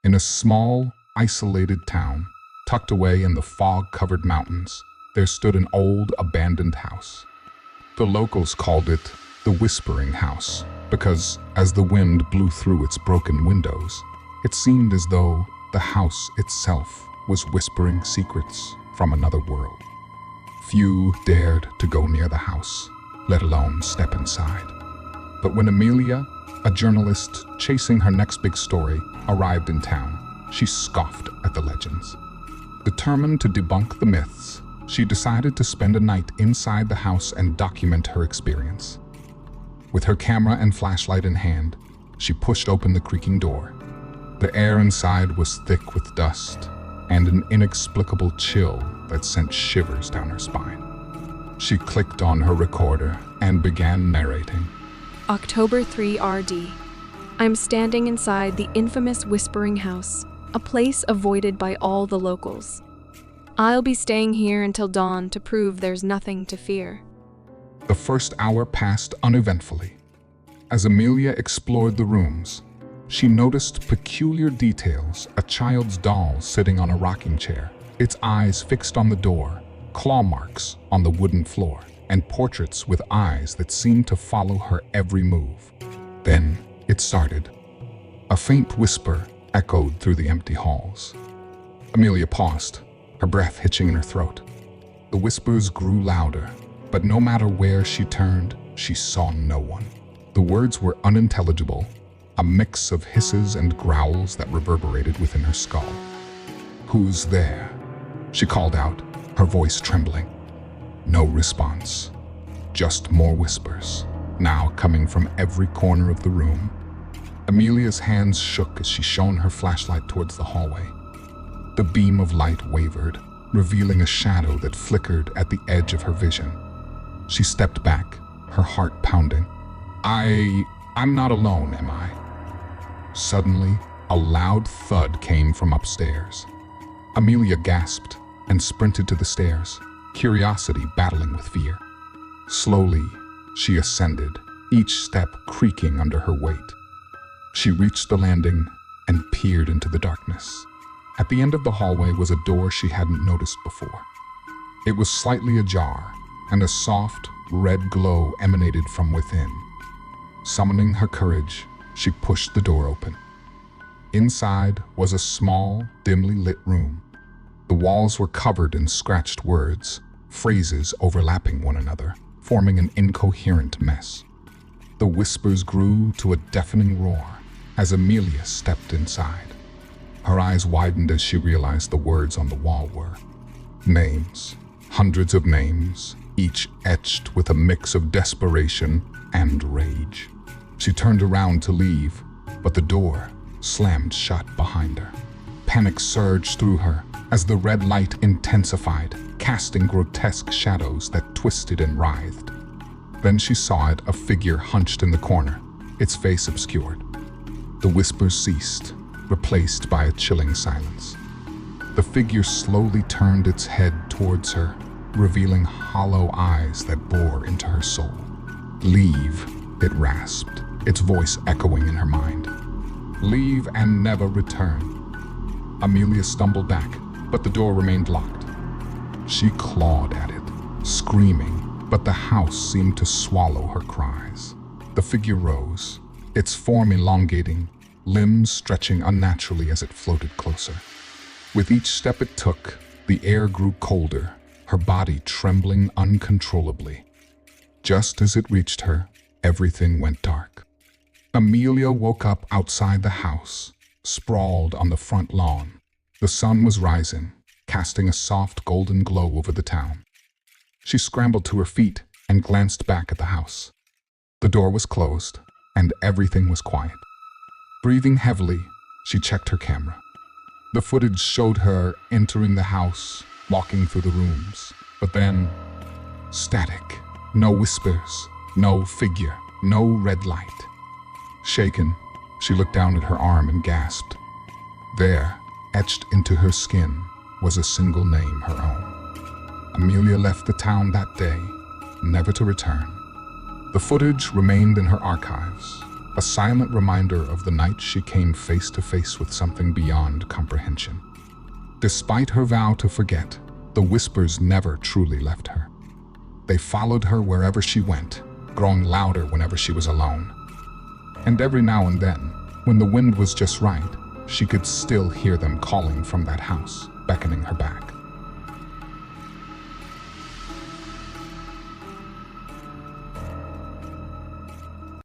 In a small, isolated town, tucked away in the fog-covered mountains, there stood an old, abandoned house. The locals called it the Whispering House because, as the wind blew through its broken windows, it seemed as though the house itself was whispering secrets from another world. Few dared to go near the house, let alone step inside. But when Amelia, a journalist chasing her next big story, arrived in town, she scoffed at the legends. Determined to debunk the myths, she decided to spend a night inside the house and document her experience. With her camera and flashlight in hand, she pushed open the creaking door. The air inside was thick with dust and an inexplicable chill that sent shivers down her spine. She clicked on her recorder and began narrating. October 3 RD. I'm standing inside the infamous Whispering House, a place avoided by all the locals. I'll be staying here until dawn to prove there's nothing to fear. The first hour passed uneventfully. As Amelia explored the rooms, she noticed peculiar details: a child's doll sitting on a rocking chair, its eyes fixed on the door, claw marks on the wooden floor, and portraits with eyes that seemed to follow her every move. Then it started. A faint whisper echoed through the empty halls. Amelia paused, her breath hitching in her throat. The whispers grew louder, but no matter where she turned, she saw no one. The words were unintelligible, a mix of hisses and growls that reverberated within her skull. "Who's there?" she called out, her voice trembling. No response, just more whispers, now coming from every corner of the room. Amelia's hands shook as she shone her flashlight towards the hallway. The beam of light wavered, revealing a shadow that flickered at the edge of her vision. She stepped back, her heart pounding. I'm not alone, am I? Suddenly, a loud thud came from upstairs. Amelia gasped and sprinted to the stairs, curiosity battling with fear. Slowly, she ascended, each step creaking under her weight. She reached the landing and peered into the darkness. At the end of the hallway was a door she hadn't noticed before. It was slightly ajar, and a soft, red glow emanated from within. Summoning her courage, she pushed the door open. Inside was a small, dimly lit room. The walls were covered in scratched words, phrases overlapping one another, forming an incoherent mess. The whispers grew to a deafening roar as Amelia stepped inside. Her eyes widened as she realized the words on the wall were names, hundreds of names, each etched with a mix of desperation and rage. She turned around to leave, but the door slammed shut behind her. Panic surged through her as the red light intensified, casting grotesque shadows that twisted and writhed. Then she saw it, a figure hunched in the corner, its face obscured. The whispers ceased, replaced by a chilling silence. The figure slowly turned its head towards her, revealing hollow eyes that bore into her soul. "Leave," it rasped, its voice echoing in her mind. "Leave and never return." Amelia stumbled back, but the door remained locked. She clawed at it, screaming, but the house seemed to swallow her cries. The figure rose, its form elongating, limbs stretching unnaturally as it floated closer. With each step it took, the air grew colder, her body trembling uncontrollably. Just as it reached her, everything went dark. Amelia woke up outside the house, sprawled on the front lawn. The sun was rising, casting a soft golden glow over the town. She scrambled to her feet and glanced back at the house. The door was closed, and everything was quiet. Breathing heavily, she checked her camera. The footage showed her entering the house, walking through the rooms. But then, static. No whispers, no figure, no red light. Shaken, she looked down at her arm and gasped. There, etched into her skin, was a single name, her own. Amelia left the town that day, never to return. The footage remained in her archives, a silent reminder of the night she came face to face with something beyond comprehension. Despite her vow to forget, the whispers never truly left her. They followed her wherever she went, growing louder whenever she was alone. And every now and then, when the wind was just right, she could still hear them calling from that house, beckoning her back.